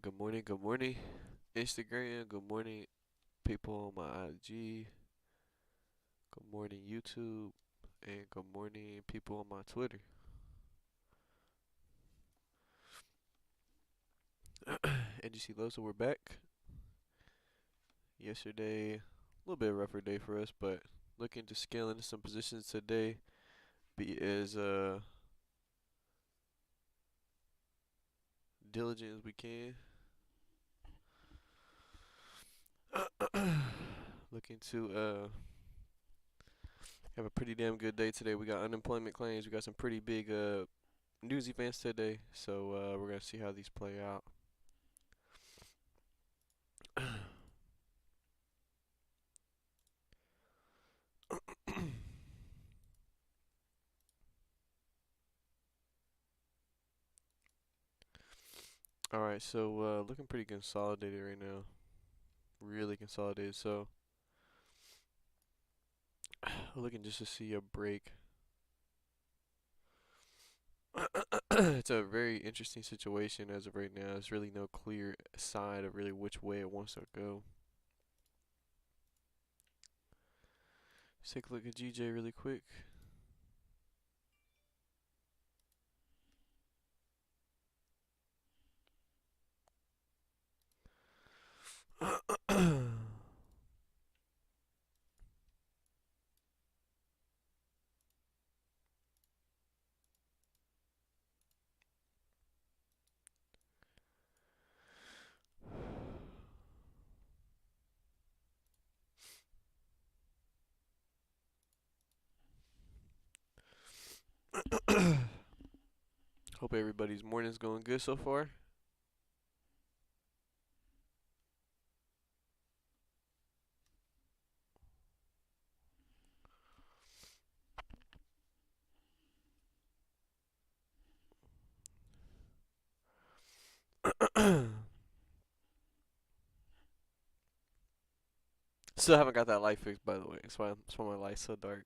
Good morning, good morning, Instagram. Good morning, people on my IG. Good morning, YouTube. And good morning, people on my Twitter. And you see, those, so we're back. Yesterday, a little bit rougher day for us, but looking to scale into some positions today. Be as diligent as we can. Looking to have a pretty damn good day today. We got unemployment claims. We got some pretty big news events today, so we're gonna see how these play out. All right, so looking pretty consolidated right now. Really consolidated. So looking just to see a break. It's a very interesting situation as of right now. There's really no clear sign of really which way it wants to go. Let's take a look at GJ really quick. Hope everybody's morning's going good so far. Still haven't got that light fixed, by the way. That's why my light's so dark.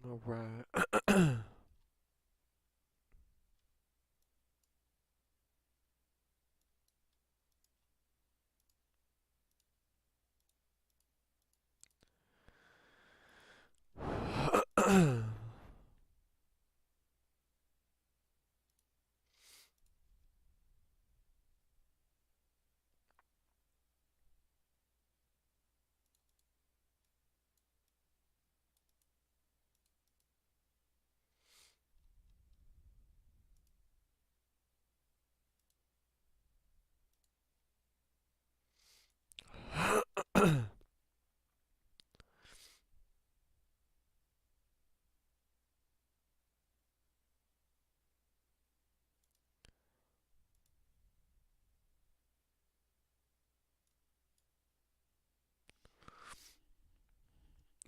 All right.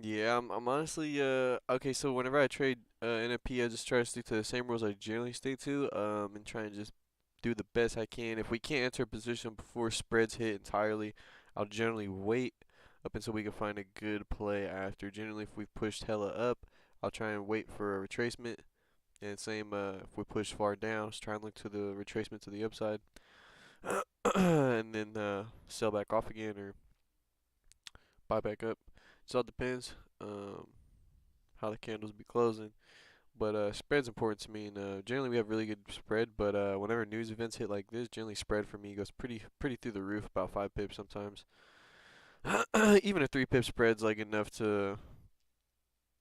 Yeah, I'm honestly okay. So whenever I trade NFP, I just try to stick to the same rules I generally stick to, and try and just do the best I can. If we can't enter a position before spreads hit entirely, I'll generally wait up until we can find a good play after. Generally, if we've pushed hella up, I'll try and wait for a retracement. And same if we push far down, just try and look to the retracement to the upside, and then sell back off again or buy back up. It all depends how the candles be closing. But spread's important to me, and generally we have really good spread. But whenever news events hit like this, generally spread for me goes pretty through the roof, about 5 pips sometimes. Even a 3 pip spread's like enough to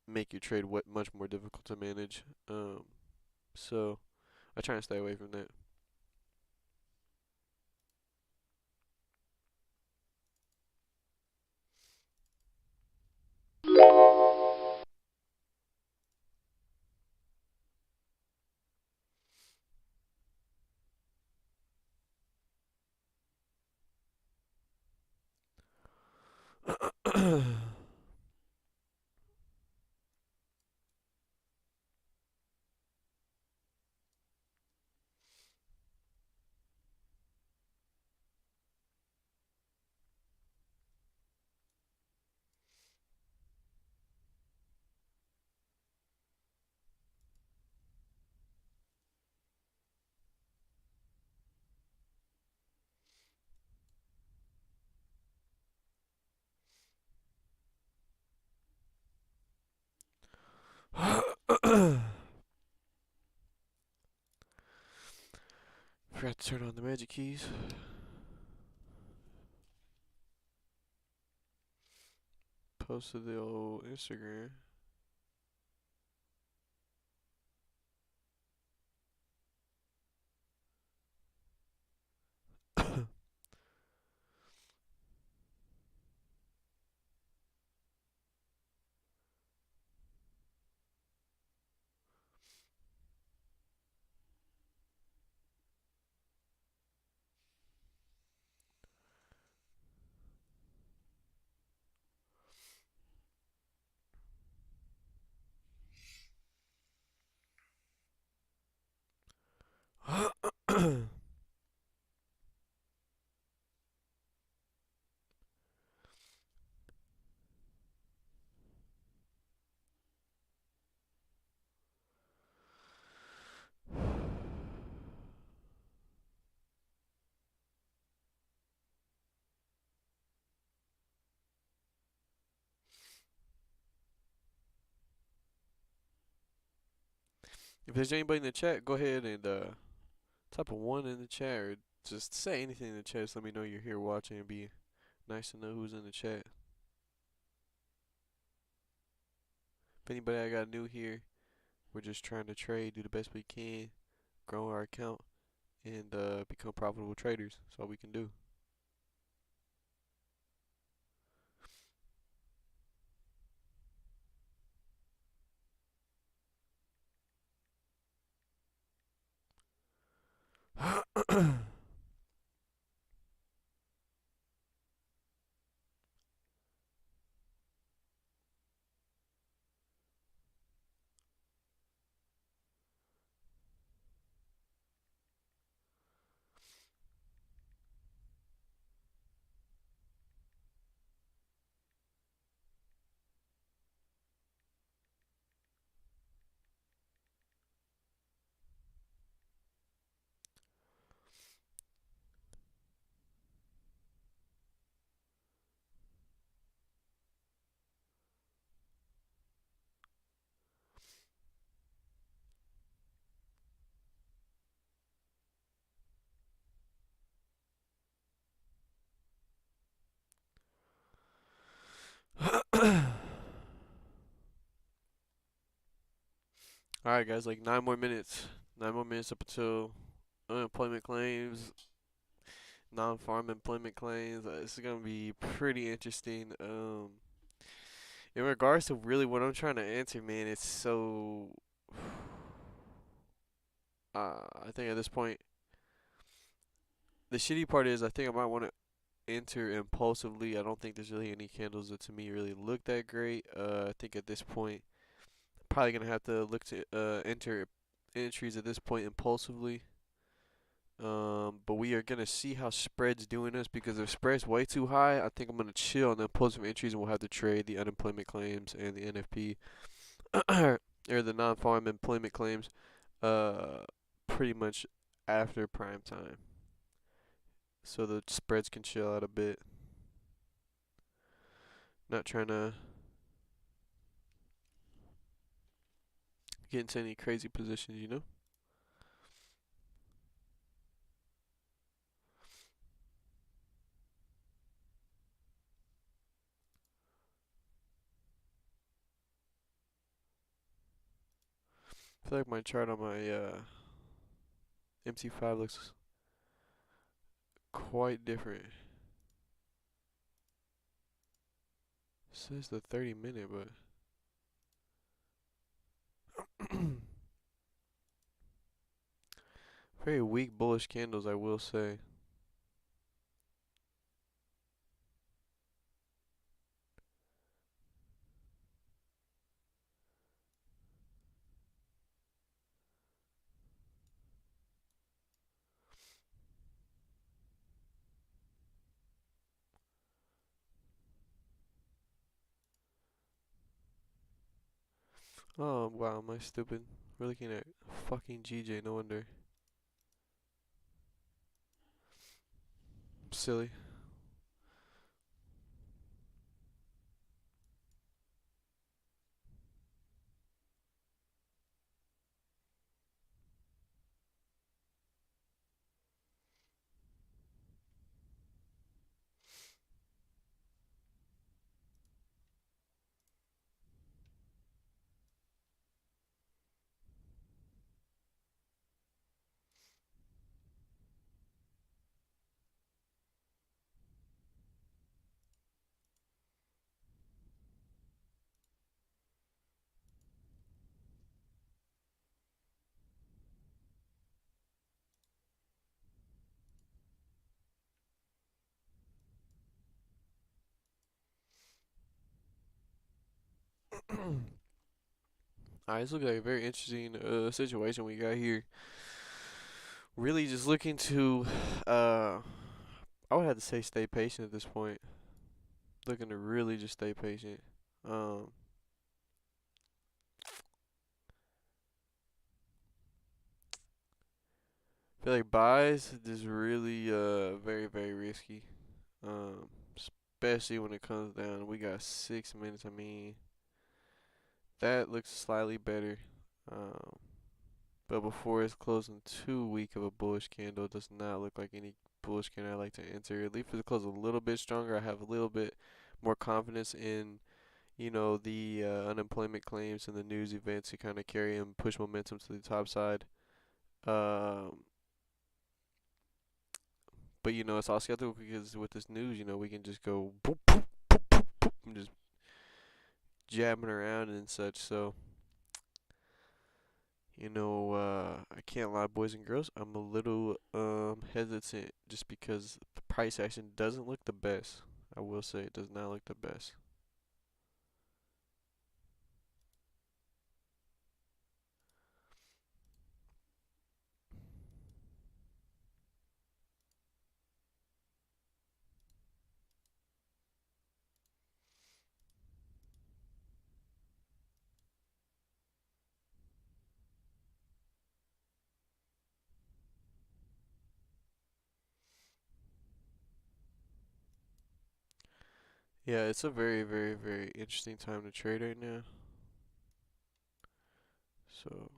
make your trade much more difficult to manage. So I try and stay away from that. Forgot to turn on the magic keys. Posted the old Instagram. If there's anybody in the chat, go ahead and type a 1 in the chat, or just say anything in the chat. Just let me know you're here watching. It'd be nice to know who's in the chat. If anybody I got new here, we're just trying to trade, do the best we can, grow our account, and become profitable traders. That's all we can do. Alright, guys, like 9 more minutes. 9 more minutes up until unemployment claims, non-farm employment claims. This is gonna be pretty interesting. In regards to really what I'm trying to answer, man, it's so. I think at this point, the shitty part is I think I might want to enter impulsively. I don't think there's really any candles that to me really look that great. I think at this point, probably gonna have to look to enter entries at this point impulsively. But we are gonna see how spreads doing us, because if spreads way too high, I think I'm gonna chill on the impulsive entries and we'll have to trade the unemployment claims and the NFP or the non-farm employment claims pretty much after prime time, so the spreads can chill out a bit. Not trying to get into any crazy positions, you know. I feel like my chart on my MT5 looks quite different. It says the 30-minute, but very weak bullish candles, I will say. Oh wow, am I stupid? We're looking at fucking GJ, no wonder. Silly. Alright, this looks like a very interesting situation we got here. Really just looking to I would have to say stay patient at this point. Looking to really just stay patient. Um I feel like buys is really very very risky. Um especially when it comes down. We got 6 minutes. I mean, that looks slightly better. Um but before it's closing too weak of a bullish candle, it does not look like any bullish candle I like to enter. At least if it closes a little bit stronger, I have a little bit more confidence in, the unemployment claims and the news events to kind of carry and push momentum to the top side. Um, but it's all skeptical because with this news, we can just go boop, boop, boop, boop, boop, and just jabbing around and such. So, I can't lie, boys and girls. I'm a little hesitant just because the price action doesn't look the best. I will say it does not look the best. Yeah, it's a very, very, very interesting time to trade right now. So,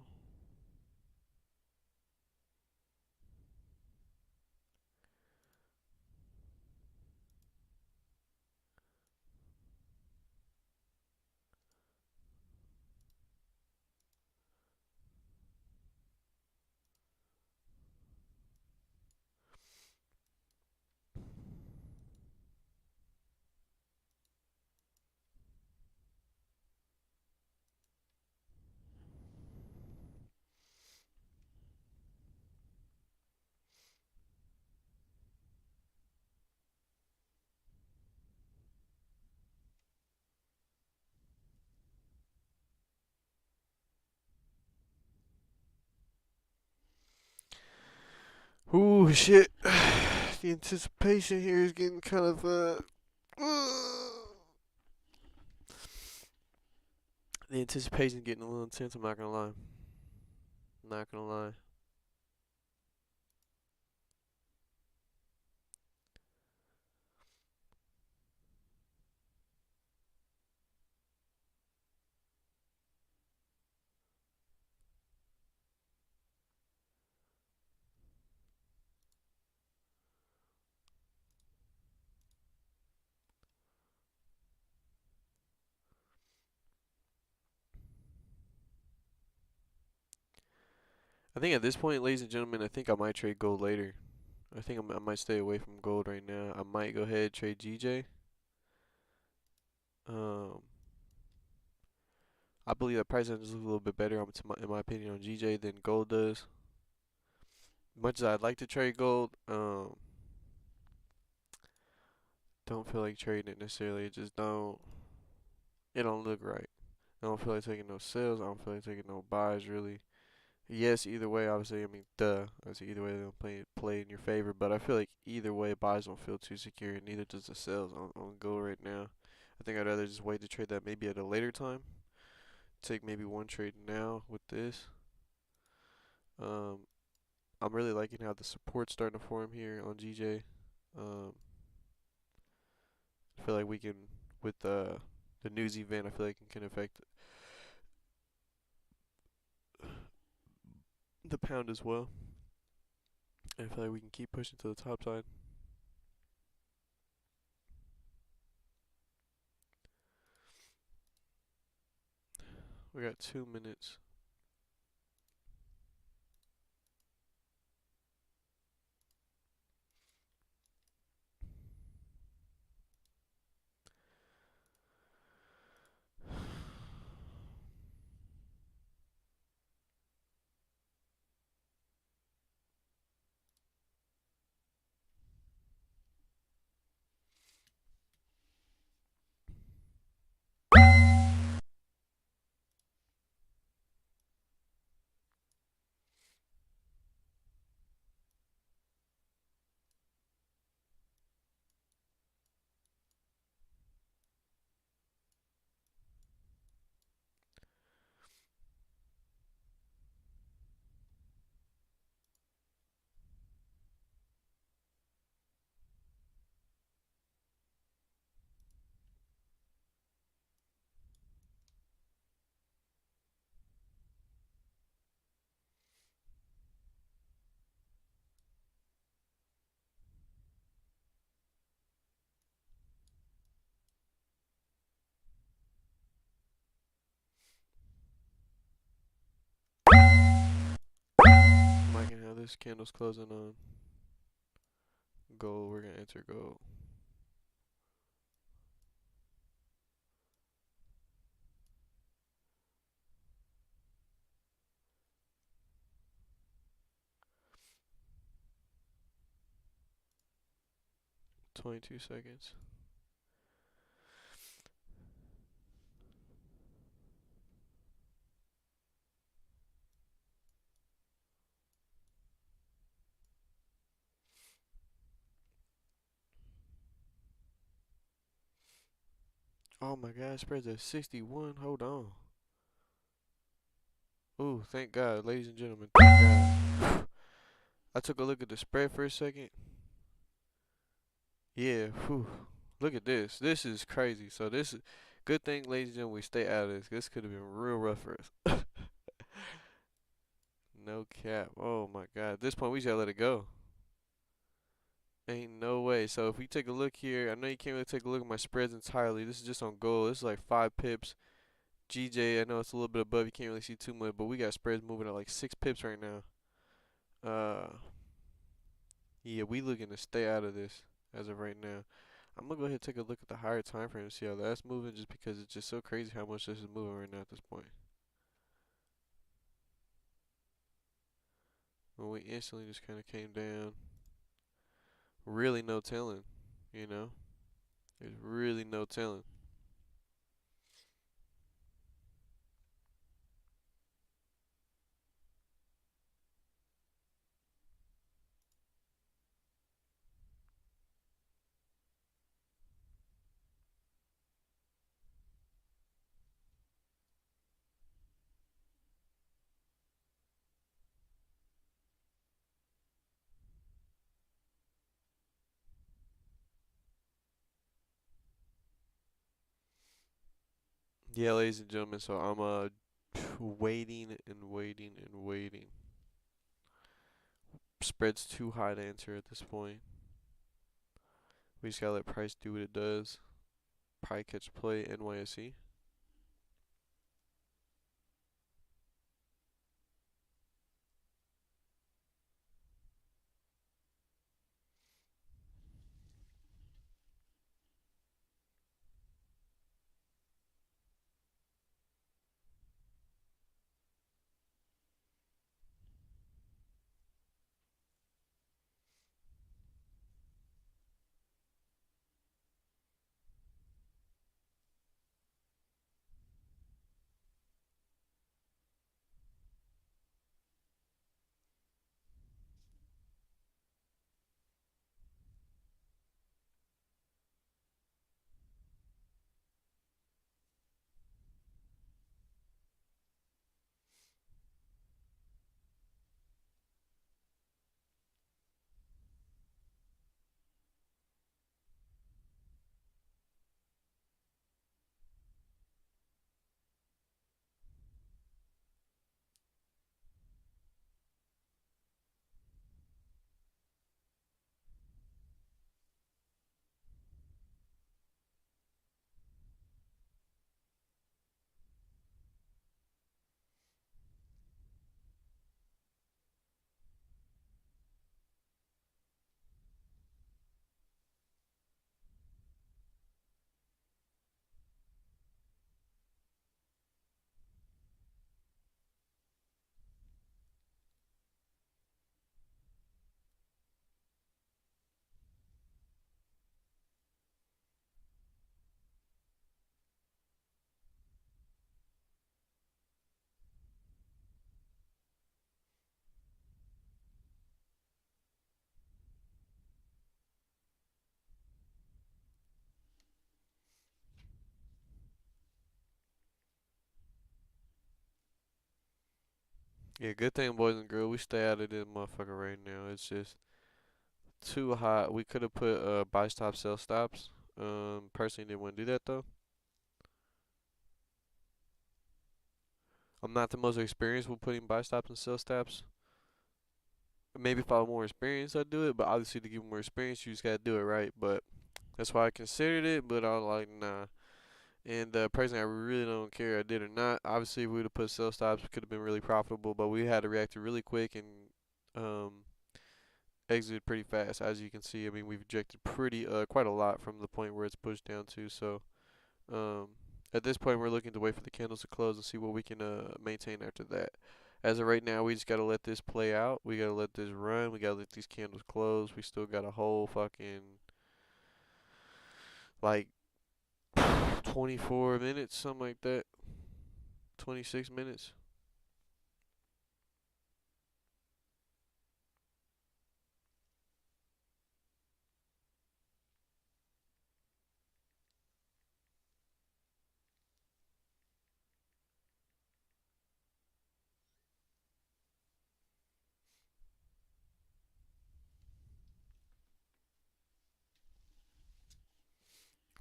ooh, shit. The anticipation here is getting kind of the anticipation is getting a little intense. I'm not gonna lie. Not gonna lie. I think at this point, ladies and gentlemen, I think I might trade gold later. I think I might stay away from gold right now. I might go ahead and trade GJ. Um, I believe that price action is a little bit better, in my opinion, on GJ than gold does. Much as I'd like to trade gold, don't feel like trading it necessarily. It just don't. It don't look right. I don't feel like taking no sales. I don't feel like taking no buys really. Yes, either way, obviously, I mean, duh. Obviously, either way, they'll play in your favor. But I feel like either way, buys don't feel too secure, and neither does the sales on go right now. I think I'd rather just wait to trade that maybe at a later time. Take maybe one trade now with this. Um, I'm really liking how the support's starting to form here on GJ. Um, I feel like we can, with the news event, I feel like it can affect the pound as well. I feel like we can keep pushing to the top side. We got 2 minutes. this candle's closing on gold. We're gonna enter gold. $22. Oh my God, spreads at 61. Hold on. Ooh, thank God, ladies and gentlemen. Thank God. I took a look at the spread for a second. Yeah, whew. Look at this. This is crazy. So this is good thing, ladies and gentlemen, we stay out of this. This could have been real rough for us. No cap. Oh my God. At this point, we just gotta let it go. Ain't no way. So if we take a look here, I know you can't really take a look at my spreads entirely. This is just on gold. This is like 5 pips. GJ, I know it's a little bit above. You can't really see too much, but we got spreads moving at like 6 pips right now. Yeah, we looking to stay out of this as of right now. I'm gonna go ahead and take a look at the higher time frame and see how that's moving, just because it's just so crazy how much this is moving right now at this point. When we instantly just kind of came down, really no telling, you know. There's really no telling. Yeah, ladies and gentlemen, so I'm waiting and waiting and waiting. Spread's too high to answer at this point. We just gotta let price do what it does. Probably catch play NYSE. Yeah, good thing, boys and girls, we stay out of this motherfucker right now. It's just too hot. We could have put buy stop, sell stops. Personally didn't want to do that though. I'm not the most experienced with putting buy stops and sell stops. Maybe if I was more experienced, I'd do it. But obviously, to get more experience, you just gotta do it right. But that's why I considered it. But I was like, nah. And personally, I really don't care if I did or not. Obviously, if we would have put sell stops, it could have been really profitable. But we had to react really quick, and exited pretty fast, as you can see. I mean, we've ejected quite a lot from the point where it's pushed down to. So um, at this point, we're looking to wait for the candles to close and see what we can maintain after that. As of right now, we just gotta let this play out. We gotta let this run. We gotta let these candles close. We still got a whole fucking like 24 minutes, something like that. 26 minutes.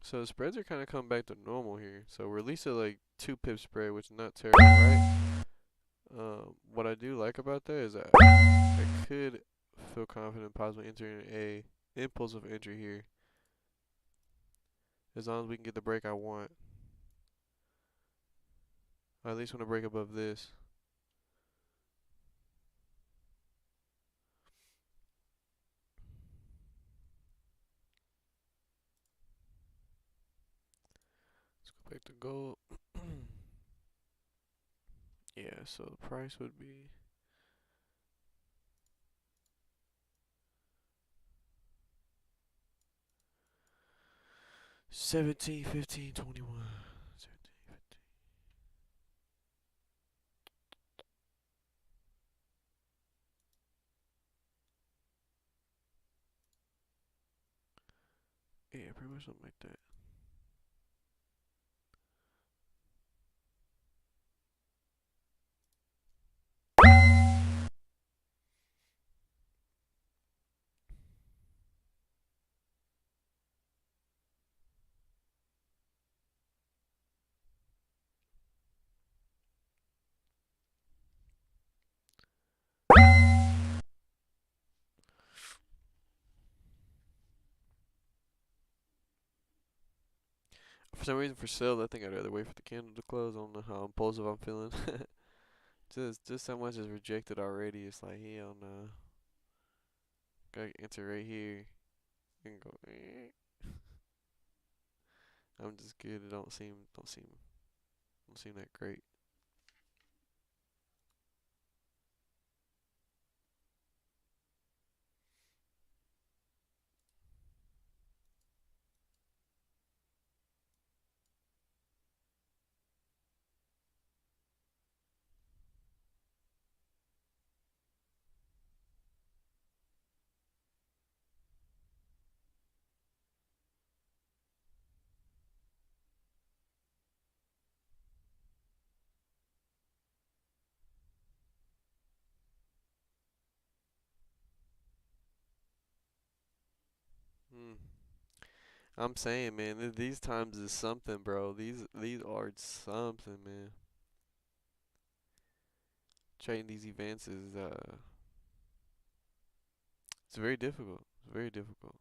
So the spreads are kind of coming back to normal here. So we're at least at like 2 pip spread, which is not terrible, right? What I do like about that is that I could feel confident possibly entering a impulse of entry here, as long as we can get the break I want. I at least want to break above this. Let's go back to gold. Yeah, so the price would be 17, 15, 21. 17, 15. Yeah, pretty much something like that. For some reason, for sale, I think I'd rather wait for the candle to close. I don't know how impulsive I'm feeling. Just how much is rejected already. It's like, hell no. Gotta enter right here and go. I'm just good. It don't seem that great. Hmm. I'm saying, man, these times is something, bro. These are something, man. Trading these events is it's very difficult. It's very difficult.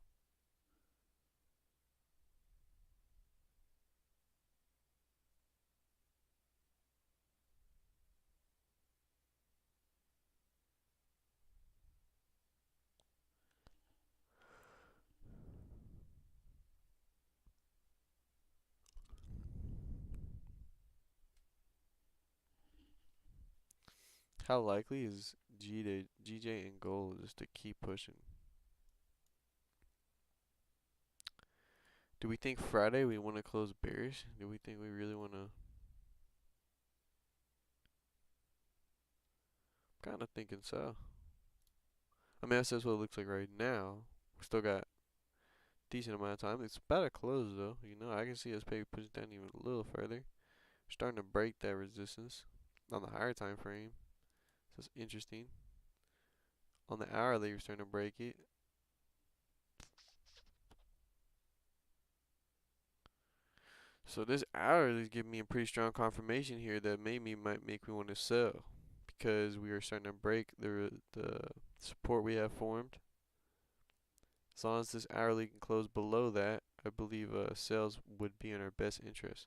How likely is GJ and gold just to keep pushing? Do we think Friday we want to close bearish? Do we think we really want to? Kind of thinking so. I mean, that's just what it looks like right now. We still got decent amount of time. It's about to close though. You know, I can see us maybe push down even a little further. Starting to break that resistance on the higher time frame. So it's interesting. On the hourly, we're starting to break it. So this hourly is giving me a pretty strong confirmation here that maybe might make me want to sell, because we are starting to break the support we have formed. As long as this hourly can close below that, I believe sales would be in our best interest.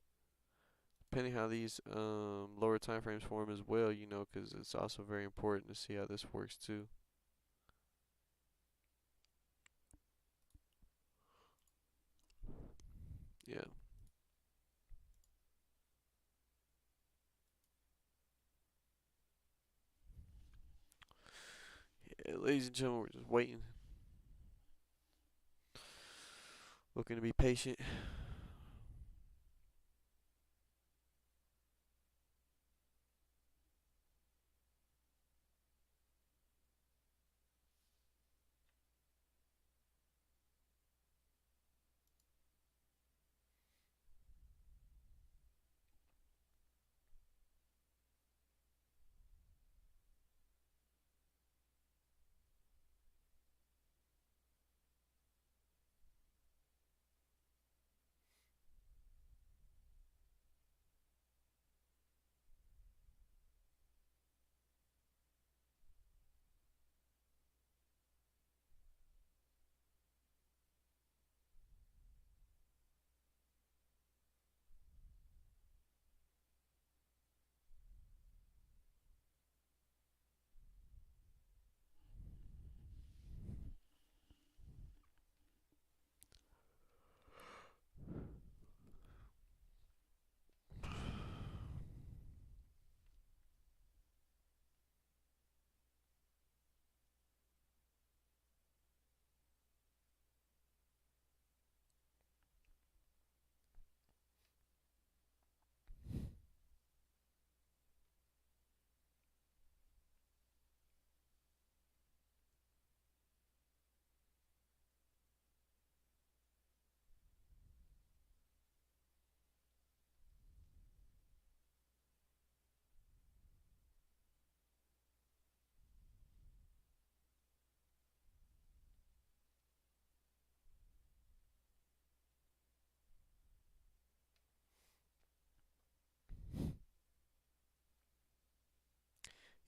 Depending how these lower time frames form as well, you know, because it's also very important to see how this works too. ladies and gentlemen, we're just waiting, looking to be patient.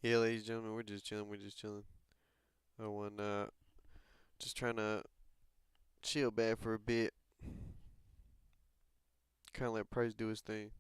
Yeah, ladies and gentlemen, we're just chilling. We're just chilling. I want just trying to chill back for a bit. Kind of let Price do his thing.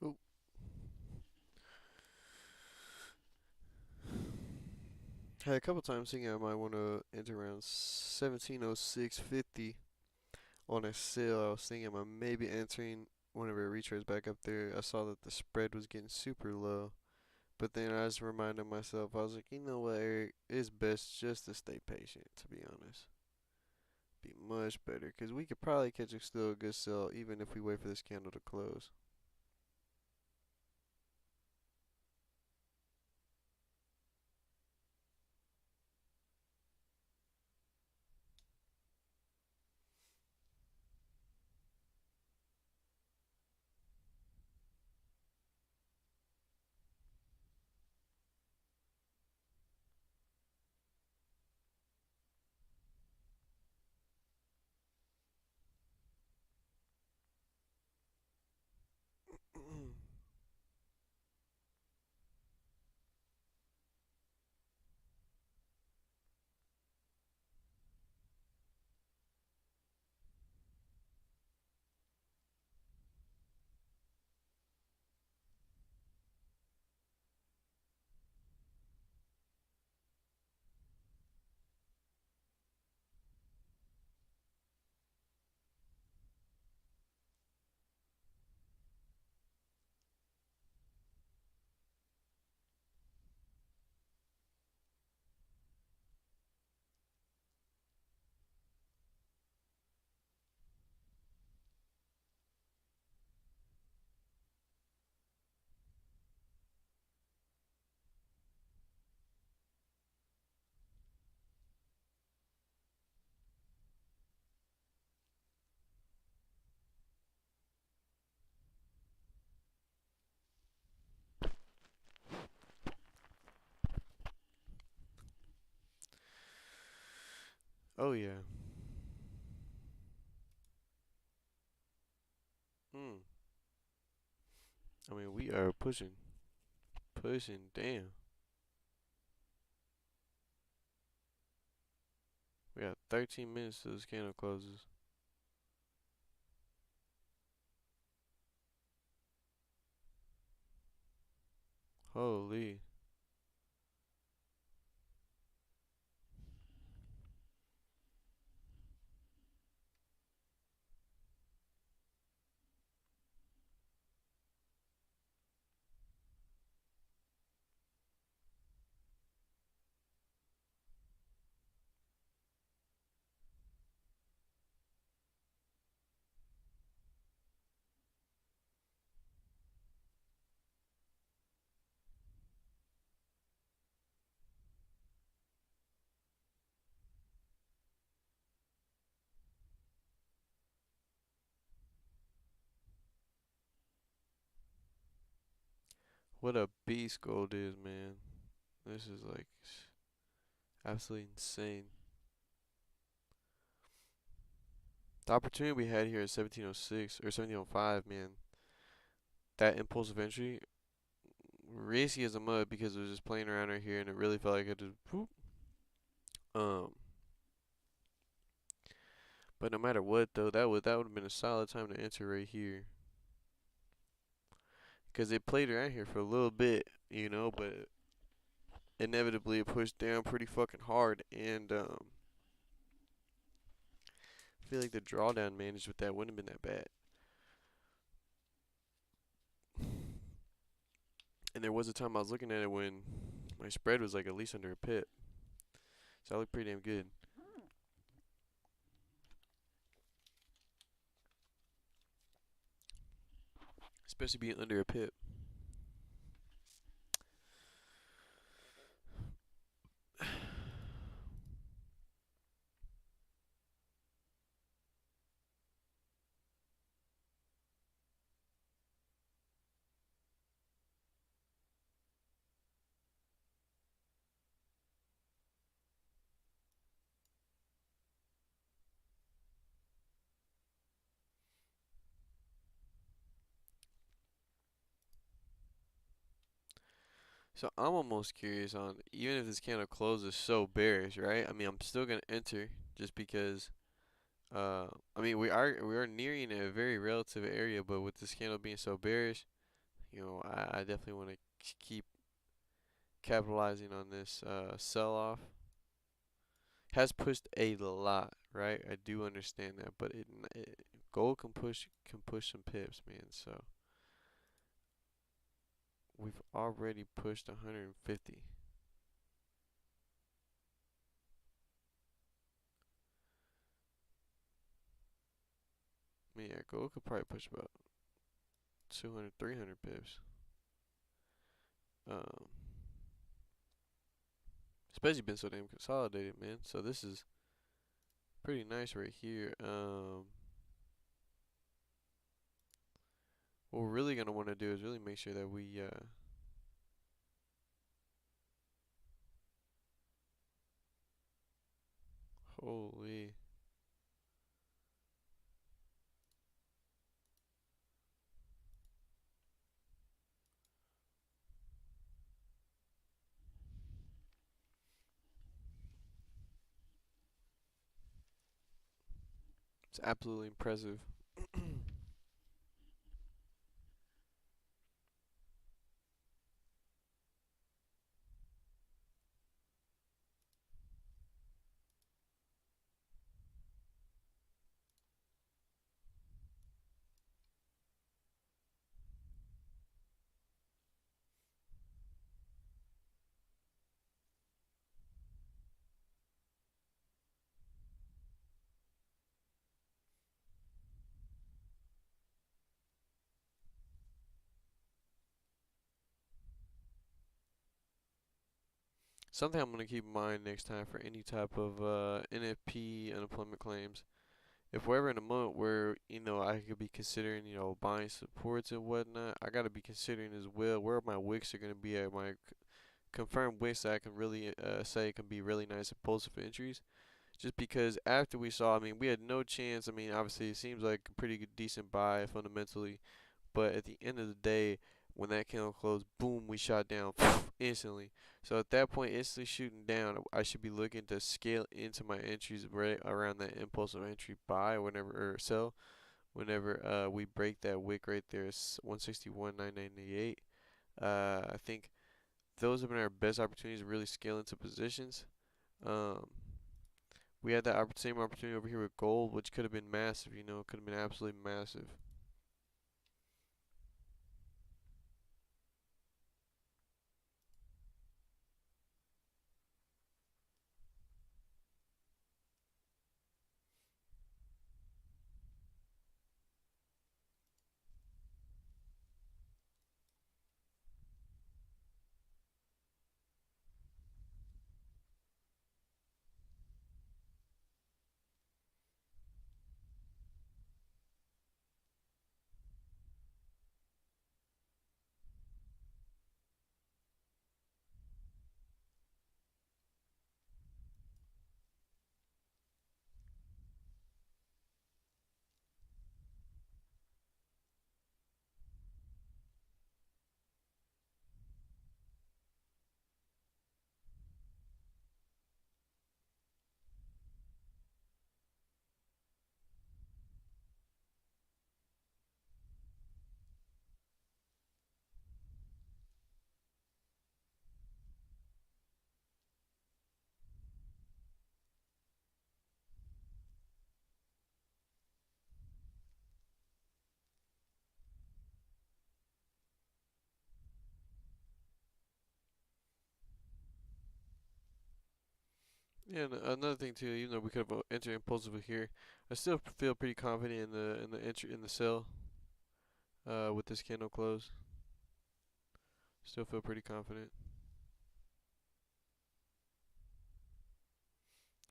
Ooh. Had a couple times thinking I might want to enter around 1706.50 on a sale. I was thinking about maybe entering whenever it retraces back up there. I saw that the spread was getting super low. But then I just reminded myself, I was like, you know what, Eric, it's best just to stay patient, to be honest. Be much better, because we could probably catch a still a good sell even if we wait for this candle to close. Oh yeah. Hmm. I mean, we are pushing. Damn. We got 13 minutes till this candle closes. Holy. What a beast gold is, man. This is like absolutely insane. The opportunity we had here at 1706 or 1705, man. That impulsive entry, risky as a mud because it was just playing around right here, and it really felt like it just whoop. Um, but no matter what though, that would have been a solid time to enter right here, because it played around here for a little bit, but inevitably it pushed down pretty fucking hard, and I feel like the drawdown managed with that wouldn't have been that bad. And there was a time I was looking at it when my spread was like at least under a pip, so I looked pretty damn good, especially being under a pip. So I'm almost curious on, even if this candle closes so bearish, right? I mean, I'm still gonna enter just because. I mean, we are nearing a very relative area, but with this candle being so bearish, I definitely want to keep capitalizing on this sell-off. Has pushed a lot, right? I do understand that, but gold can push some pips, man. So we've already pushed 150. I mean, yeah, gold could probably push about 200, 300 pips. Um, especially been so damn consolidated, man. So this is pretty nice right here. What we're really gonna want to do is really make sure that we holy, it's absolutely impressive. Something I'm gonna keep in mind next time for any type of NFP unemployment claims. If we're ever in a moment where I could be considering buying supports and whatnot, I gotta be considering as well where my wicks are gonna be at, my confirmed wicks that I can really say can be really nice impulsive entries. Just because after we saw, I mean, we had no chance. I mean, obviously it seems like a pretty good, decent buy fundamentally, but at the end of the day, when that candle closed, boom, we shot down instantly. So at that point, instantly shooting down, I should be looking to scale into my entries right around that impulsive entry buy whenever or sell whenever we break that wick right there. It's 161,998. I think those have been our best opportunities to really scale into positions. Um, we had that same opportunity over here with gold, which could have been massive. Could have been absolutely massive. Yeah, and another thing too, even though we could have entered impulsively here, I still feel pretty confident in the entry in the sell with this candle close. Still feel pretty confident.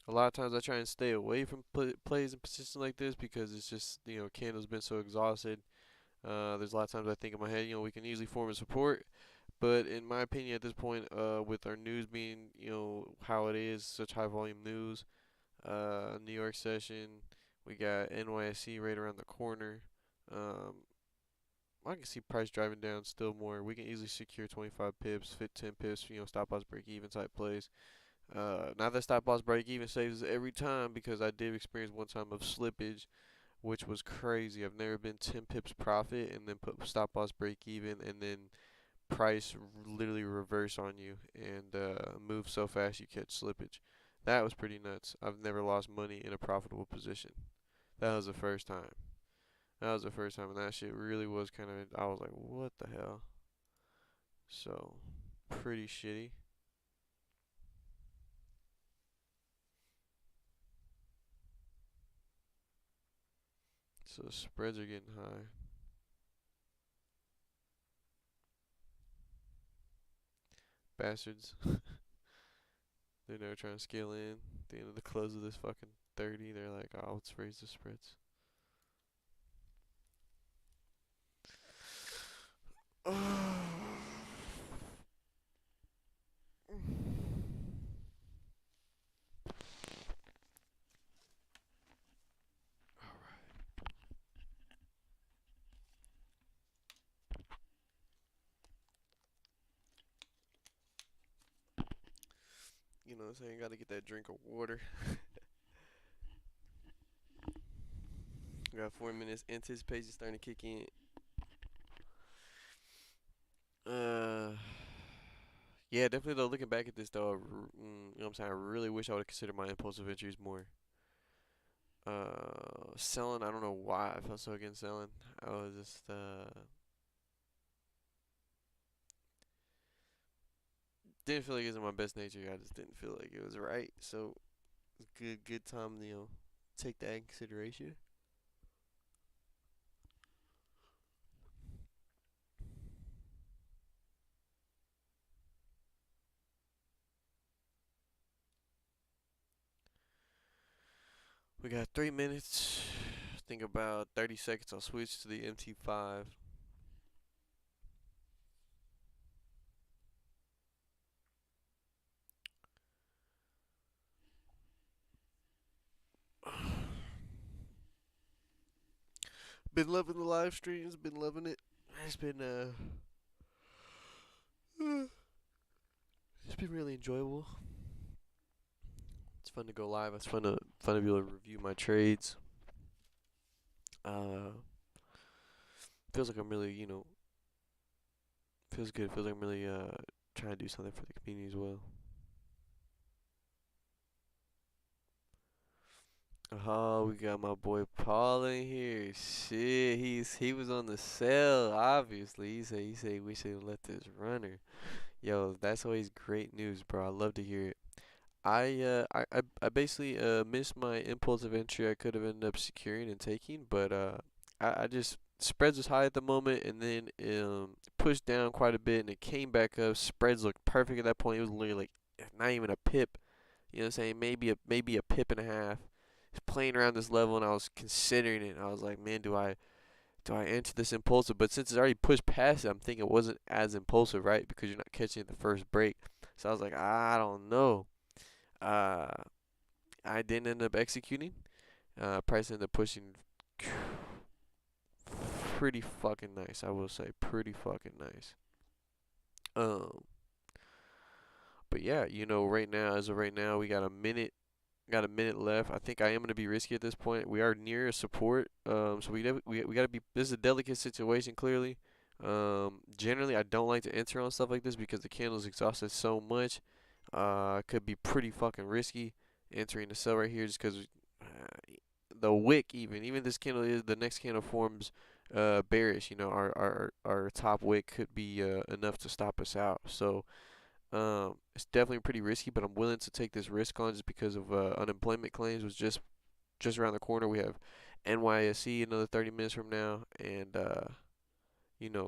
A lot of times I try and stay away from plays in positions like this because it's just candle's been so exhausted. There's a lot of times I think in my head, we can easily form a support, but in my opinion at this point, with our news being how it is, such high volume news, New York session, we got NYSE right around the corner. Um, I can see price driving down still more. We can easily secure 25 pips, fit 10 pips, stop loss break even type plays. Not that stop loss break even saves every time because I did experience one time of slippage. which was crazy. I've never been 10 pips profit and then put stop loss break even and then price literally reverse on you and move so fast you catch slippage. That was pretty nuts. I've never lost money in a profitable position. That was the first time. That was the first time, and that shit really was kind of. I was like, what the hell? So, pretty shitty. So the spreads are getting high. Bastards. They're never trying to scale in. At the end of the close of this fucking 30, they're like, oh, let's raise the spreads. You know what I'm saying? Gotta get that drink of water. We got 4 minutes. Anticipation starting to kick in. Yeah, definitely though. Looking back at this though, you know what I'm saying? I really wish I would have considered my impulsive entries more. Selling. I don't know why I felt so against selling. I was just didn't feel like it was in my best nature. I just didn't feel like it was right. So it's good time to take that in consideration. We got 3 minutes. Think about 30 seconds. I'll switch to the MT5. Been loving the live streams. Been loving it. It's been it's been really enjoyable. It's fun to go live. It's fun to be able to review my trades. Uh, feels like I'm really feels good. Feels like I'm really trying to do something for the community as well. Oh, we got my boy Paul in here. Shit, he was on the cell. Obviously, he said we should let this runner. Yo, that's always great news, bro. I love to hear it. I basically missed my impulsive entry I could have ended up securing and taking, but I just spreads was high at the moment and then pushed down quite a bit and it came back up. Spreads looked perfect at that point. It was literally like not even a pip. You know what I'm saying? Maybe a pip and a half. It's playing around this level and I was considering it. I was like, man, do I enter this impulsive? But since it's already pushed past it, I'm thinking it wasn't as impulsive, right? Because you're not catching it the first break. So I was like, I don't know. Uh, I didn't end up executing. Price ended up pushing pretty fucking nice. I will say pretty fucking nice. Um, but yeah, right now, as of right now, we got a minute. Got a minute left. I think I am going to be risky at this point. We are near a support. So we got to be. This is a delicate situation, clearly. Generally, I don't like to enter on stuff like this because the candle's exhausted so much. Could be pretty fucking risky entering the sell right here just because the wick even this candle is the next candle forms bearish. Our top wick could be enough to stop us out. So it's definitely pretty risky, but I'm willing to take this risk on just because of unemployment claims was just around the corner. We have NYSE another 30 minutes from now, and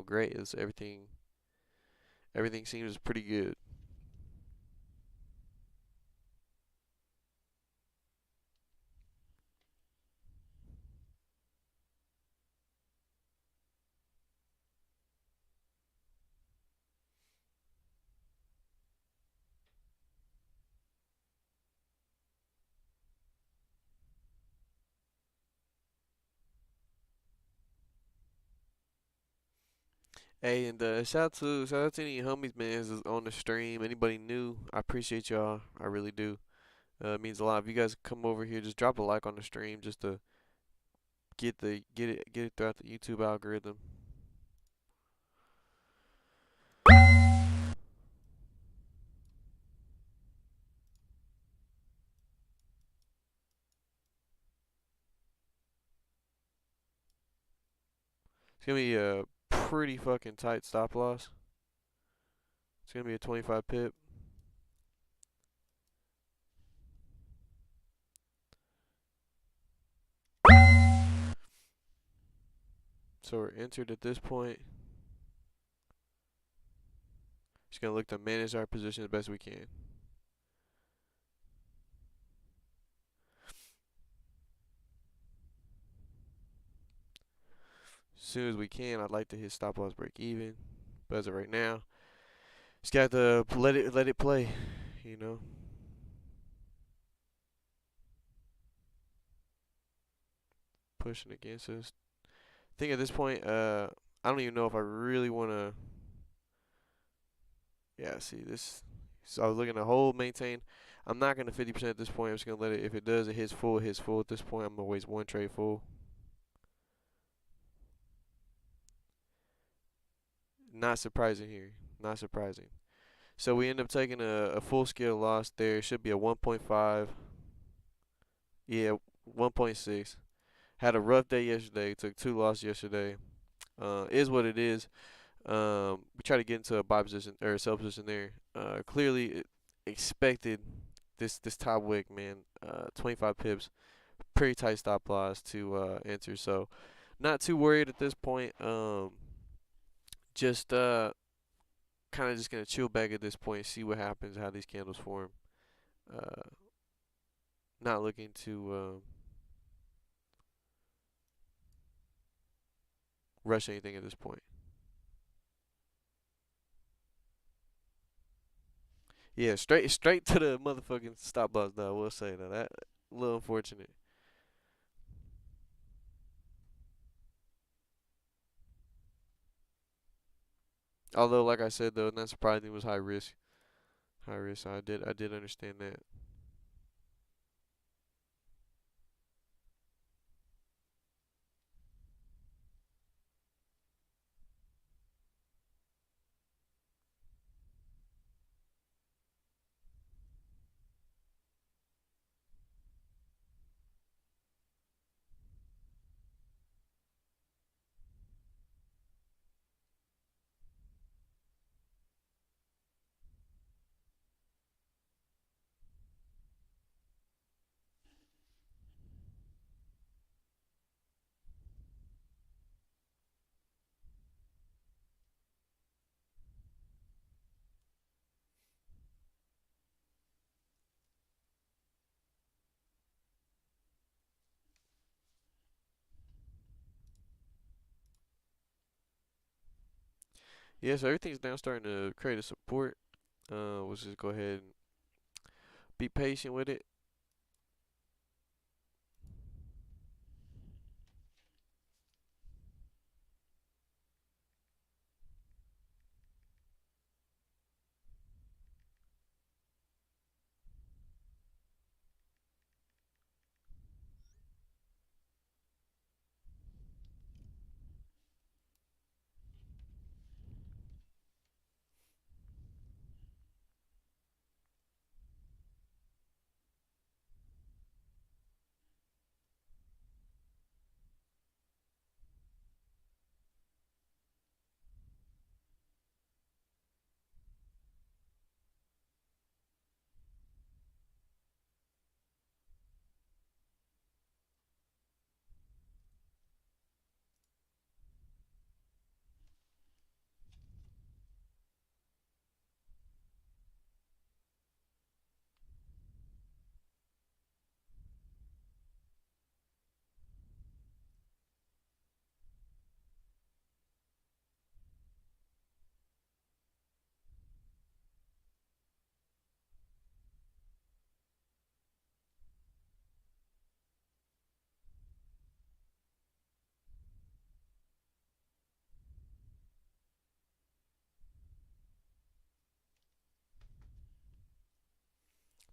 great. It's everything seems pretty good. Hey, and shout out to any homies, man, who's on the stream. Anybody new, I appreciate y'all. I really do. It means a lot. If you guys come over here, just drop a like on the stream, just to get it throughout the YouTube algorithm. It's gonna be a pretty fucking tight stop loss. It's gonna be a 25 pip. So we're entered at this point. Just gonna look to manage our position as best we can. As soon as we can, I'd like to hit stop loss break even. But as of right now, just got to let it play, you know. Pushing against us. I think at this point, I don't even know if I really wanna. Yeah, see this. So I was looking to hold, maintain. I'm not gonna 50% at this point. I'm just gonna let it. If it does, it hits full. It hits full at this point. I'm gonna waste one trade full. Not surprising here. Not surprising. So we end up taking a full scale loss there. It should be a 1.5. Yeah, 1.6. Had a rough day yesterday. Took two losses yesterday. Is what it is. We try to get into a buy position or a sell position there. Clearly expected this top wick, man. 25 pips, pretty tight stop loss to enter. So not too worried at this point. Just kind of just gonna chill back at this point, see what happens, how these candles form. Uh, Not looking to rush anything at this point. Yeah, straight to the motherfucking stop loss though. I will say though that a little unfortunate. Although, like I said though, not surprising it was high risk. High risk. So I did understand that. Yeah, so everything's now starting to create a support. Let's just go ahead and be patient with it.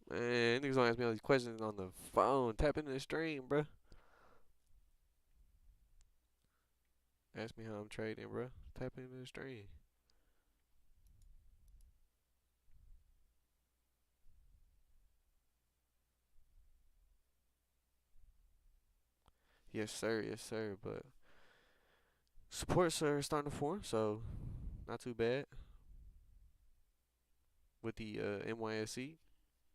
Man, niggas don't ask me all these questions on the phone. Tap into the stream, bro. Ask me how I'm trading, bro. Tap into the stream. Yes, sir. Yes, sir. But supports are starting to form, so not too bad. With the NYSE,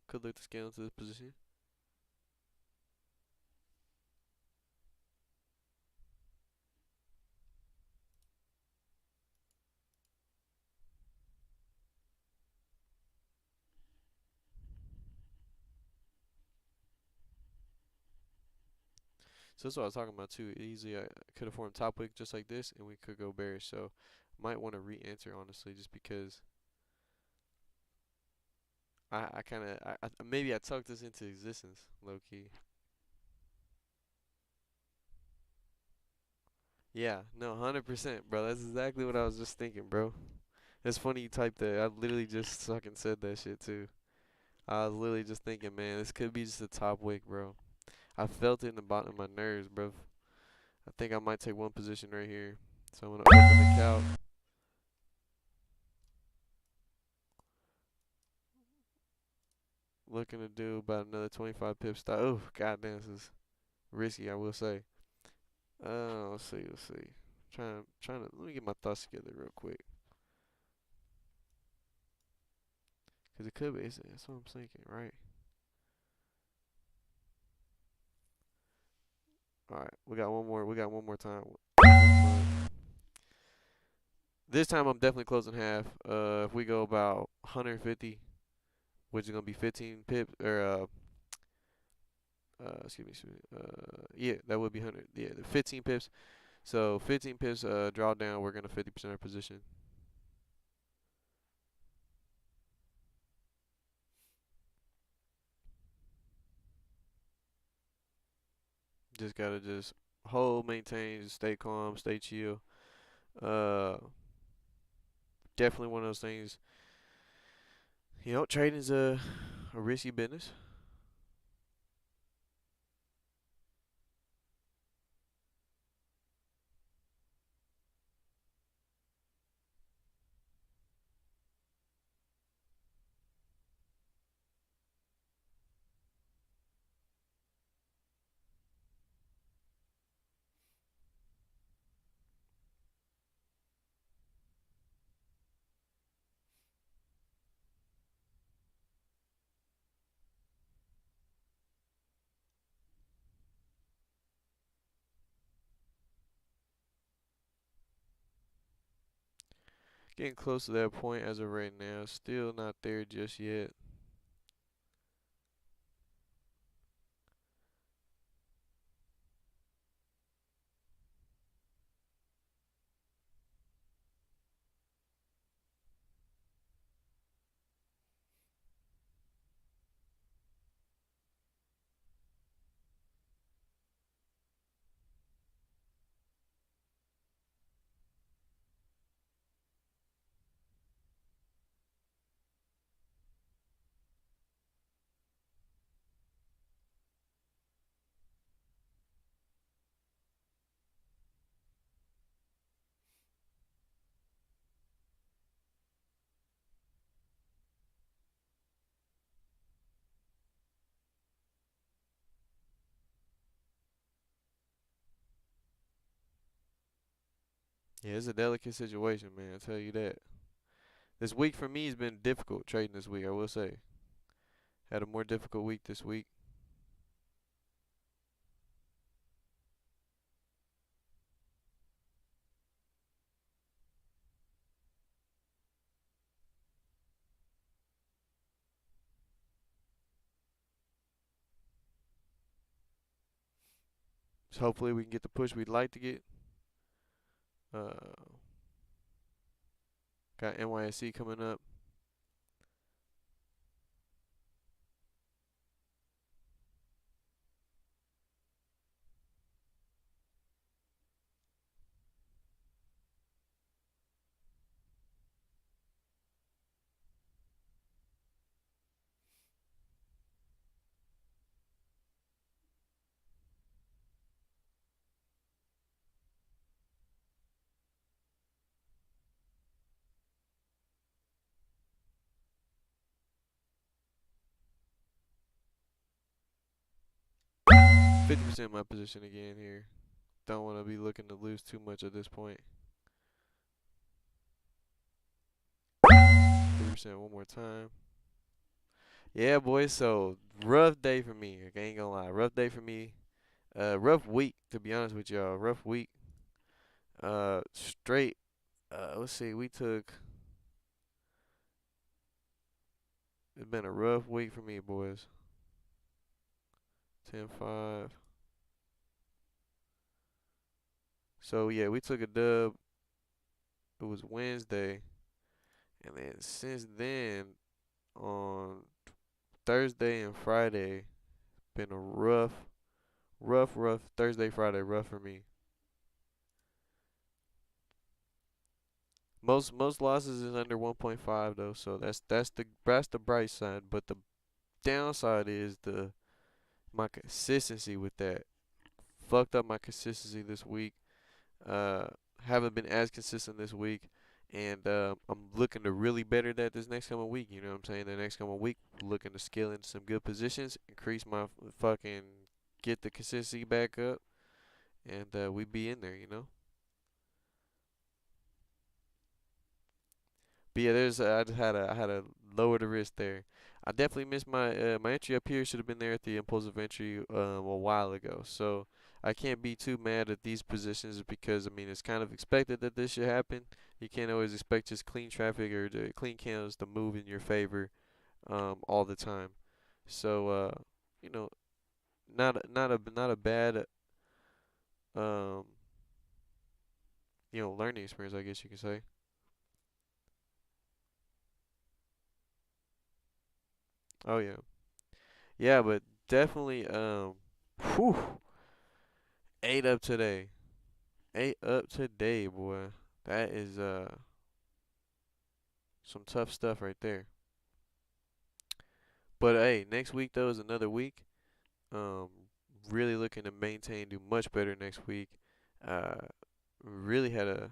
could look to scale into this position. So that's what I was talking about too. Easily, I could have formed top wick just like this, and we could go bearish. So might want to re-enter honestly, just because I kind of maybe I talked this into existence, low key. Yeah, no, 100%, bro. That's exactly what I was just thinking, bro. It's funny you typed that. I literally just fucking said that shit too. I was literally just thinking, man, this could be just a top wick, bro. I felt it in the bottom of my nerves, bro. I think I might take one position right here. So I'm gonna open the couch. Looking to do about another 25 pip stop. Oh, goddamn, this is risky, I will say. Let's see, let's see. Trying to let me get my thoughts together real quick, cause it could be. That's what I'm thinking, right? All right, we got one more. We got one more time. This time I'm definitely closing half. If we go about 150, which is gonna be 15 pips, or excuse me. Yeah, that would be 100. Yeah, the 15 pips. So 15 pips drawdown. We're gonna 50% our position. Just gotta just hold, maintain, just stay calm, stay chill. Uh, Definitely one of those things. You know, trading is a risky business. Getting close to that point as of right now. Still not there just yet. Yeah, it's a delicate situation, man. I tell you that. This week for me has been difficult trading this week. I will say, had a more difficult week this week. So hopefully we can get the push we'd like to get. Uh, Got NYSE coming up. 50% of my position again here. Don't want to be looking to lose too much at this point. 50% one more time. Yeah, boys. So rough day for me. I ain't gonna lie. Rough day for me. Rough week to be honest with y'all. Rough week. Straight. Let's see. We took. It's been a rough week for me, boys. 10-5. So yeah, we took a dub. It was Wednesday, and then since then, on Thursday and Friday, been a rough Thursday, Friday, rough for me. Most losses is under 1.5 though, so that's the bright side. But the downside is the my consistency with that. Fucked up my consistency this week. Uh, haven't been as consistent this week, and I'm looking to really better that this next coming week. You know what I'm saying? The next coming week, looking to scale into some good positions, increase my fucking get the consistency back up, and we be in there. You know. But yeah, I just had a lower the risk there. I definitely missed my entry up here. Should have been there at the impulsive entry a while ago. So I can't be too mad at these positions because I mean it's kind of expected that this should happen. You can't always expect just clean traffic or the clean candles to move in your favor all the time. So you know, not a bad um learning experience, I guess you could say. Oh yeah. Yeah, but definitely whew, ate up today. Ate up today, boy. That is some tough stuff right there. But hey, next week though is another week. Um really looking to maintain, do much better next week. Uh really had a,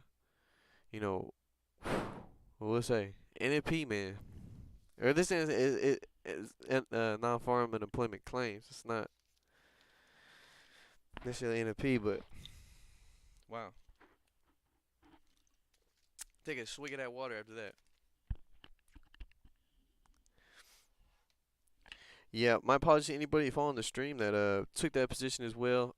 you know, what let's say, NFP man. Or this is non-farm unemployment claims. It's not necessarily NFP, but wow. Take a swig of that water after that. Yeah, my apologies to anybody following the stream that took that position as well.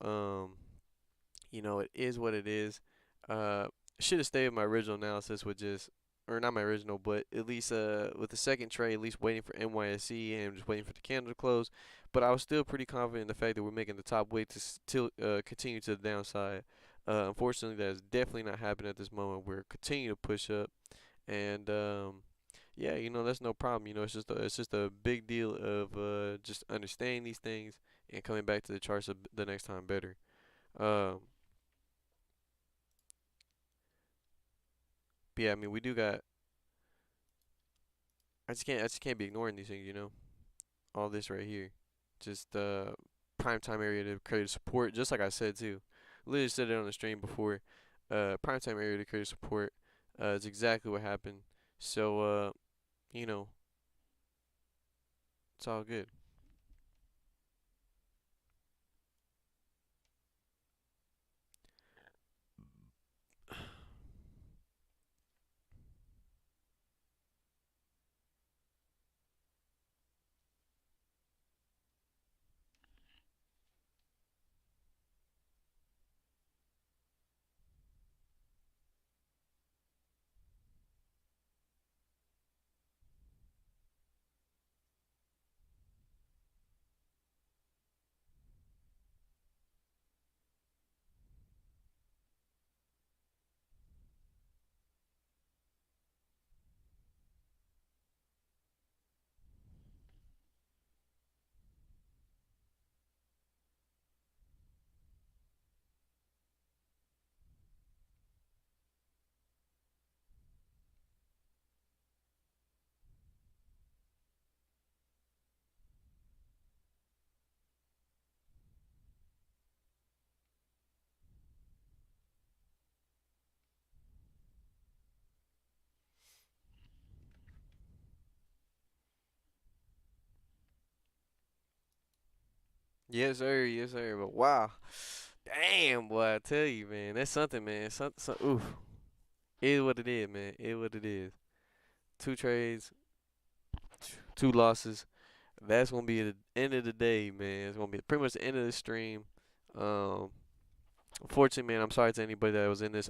It is what it is. Uh, should have stayed with my original analysis, with just, or not my original, but at least with the second trade, at least waiting for NYSE and just waiting for the candle to close. But I was still pretty confident in the fact that we're making the top weight to still continue to the downside. Unfortunately, that is definitely not happening at this moment. We're continuing to push up, and yeah, that's no problem. It's just a big deal of just understanding these things and coming back to the charts the next time better. Um, but yeah, I mean we do got. I just can't be ignoring these things. All this right here, just prime time area to create support. Just like I said too, literally said it on the stream before. Prime time area to create support. Is exactly what happened. So you know, it's all good. Yes, sir. Yes, sir. But wow, damn, boy, I tell you, man, that's something, man. Oof, it is what it is, man. It is what it is. Two trades, two losses. That's gonna be the end of the day, man. It's gonna be pretty much the end of the stream. Um, Unfortunately, man, I'm sorry to anybody that was in this.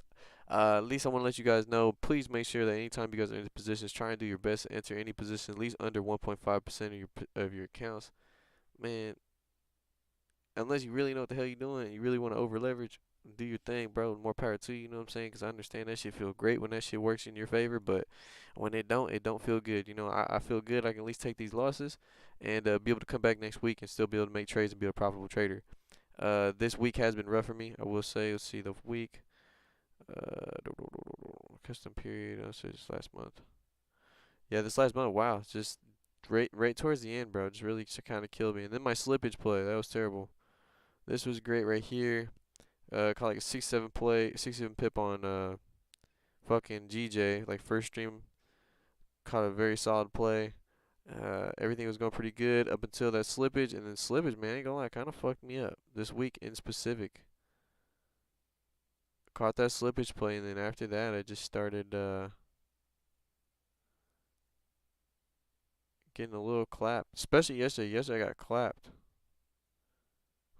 At least I want to let you guys know. Please make sure that anytime you guys are in the positions, try and do your best to enter any position at least under 1.5% of your accounts. Man, unless you really know what the hell you're doing, you really want to over leverage, do your thing, bro. More power to you. You know what I'm saying? Because I understand that shit feel great when that shit works in your favor, but when it don't feel good. You know, I feel good. I can at least take these losses and be able to come back next week and still be able to make trades and be a profitable trader. This week has been rough for me. I will say. Let's see the week. Custom period. I'll say this last month. Yeah, this last month. Wow, just right towards the end, bro. Just really kind of killed me. And then my slippage play. That was terrible. This was great right here. Caught like a 6-7 pip on fucking GJ. Like first stream, caught a very solid play. Everything was going pretty good up until that slippage, and then slippage, man, ain't gonna lie, kind of fucked me up this week in specific. Caught that slippage play, and then after that, I just started getting a little clapped. Especially yesterday. Yesterday I got clapped,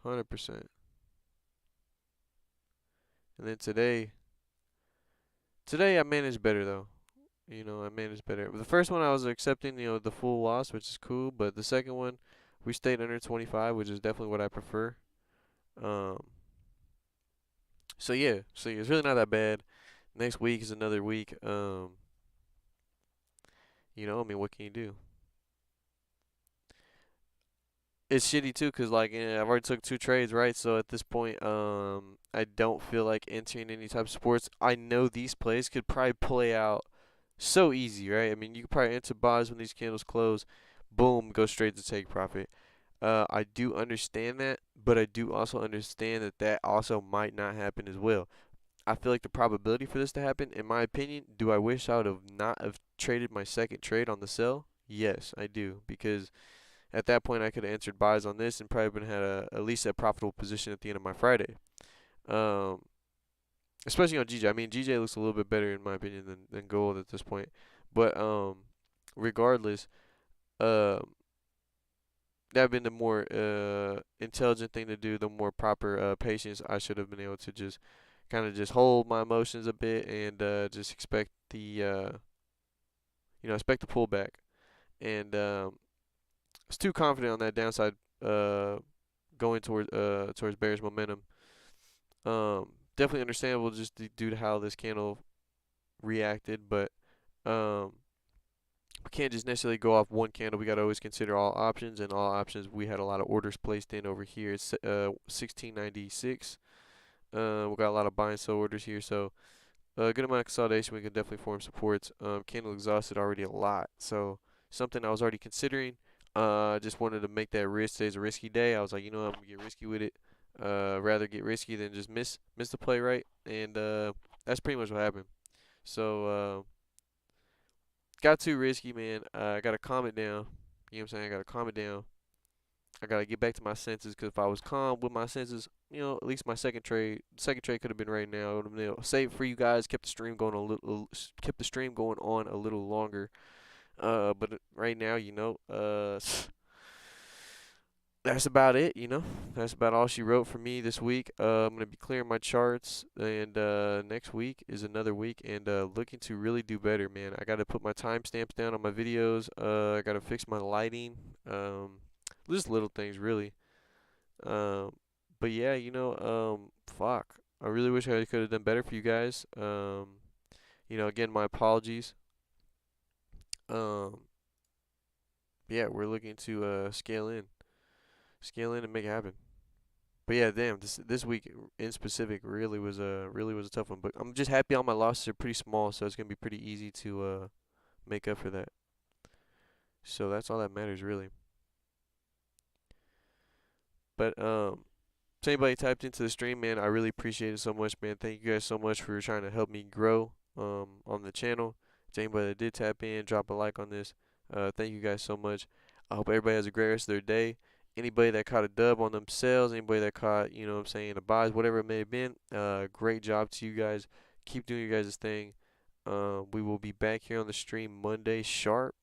100%. And then today I managed better though. You know, I managed better. The first one I was accepting, you know, the full loss, which is cool, but the second one, we stayed under 25, which is definitely what I prefer. Um, so yeah, it's really not that bad. Next week is another week. You know, I mean, what can you do? It's shitty too, cause like I've already took two trades, right? So at this point, I don't feel like entering any type of sports. I know these plays could probably play out so easy, right? I mean, you could probably enter buys when these candles close, boom, go straight to take profit. I do understand that, but I do also understand that that also might not happen as well. I feel like the probability for this to happen, in my opinion, do I wish I would have not have traded my second trade on the sell? Yes, I do, because at that point I could have entered buys on this and probably been had at least a profitable position at the end of my Friday. Um, Especially on GJ. I mean, GJ looks a little bit better in my opinion than gold at this point, but regardless, um that have been the more intelligent thing to do, the more proper patience. I should have been able to just kind of just hold my emotions a bit and just expect the expect the pullback. And I was too confident on that downside uh, going towards bearish momentum. Definitely understandable just due to how this candle reacted, but um, we can't just necessarily go off one candle. We got to always consider all options, and all options we had a lot of orders placed in over here. It's 1696. We got a lot of buy and sell orders here, so a good amount of consolidation. We can definitely form supports. Candle exhausted already a lot, so something I was already considering. I just wanted to make that risk. Today's a risky day. I was like, you know, I'm gonna get risky with it. Rather get risky than just miss the play, right? And that's pretty much what happened. So got too risky, man. I gotta calm it down. You know what I'm saying? I gotta calm it down. I gotta get back to my senses, because if I was calm with my senses, you know, at least my second trade could have been right now. I would have been able to save for you guys, kept the stream going on a little longer. But right now, you know, that's about it. You know, that's about all she wrote for me this week. I'm gonna be clearing my charts, and next week is another week, and looking to really do better, man. I gotta put my timestamps down on my videos. I gotta fix my lighting. Just little things, really. Um, but yeah, you know, fuck. I really wish I could have done better for you guys. You know, again, my apologies. Um, yeah, we're looking to scale in and make it happen. But yeah, damn, this week in specific really was a tough one. But I'm just happy all my losses are pretty small, so it's gonna be pretty easy to make up for that. So that's all that matters, really. But to anybody tapped into the stream, man, I really appreciate it so much, man. Thank you guys so much for trying to help me grow on the channel. To anybody that did tap in, drop a like on this. Thank you guys so much. I hope everybody has a great rest of their day. Anybody that caught a dub on themselves, anybody that caught, you know what I'm saying, a buys, whatever it may have been, great job to you guys. Keep doing your guys' thing. We will be back here on the stream Monday sharp.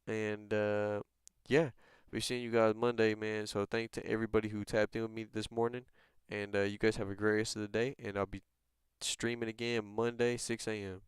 And yeah, we're seeing you guys Monday, man. So thank to everybody who tapped in with me this morning. And you guys have a great rest of the day. And I'll be streaming again Monday, 6 a.m.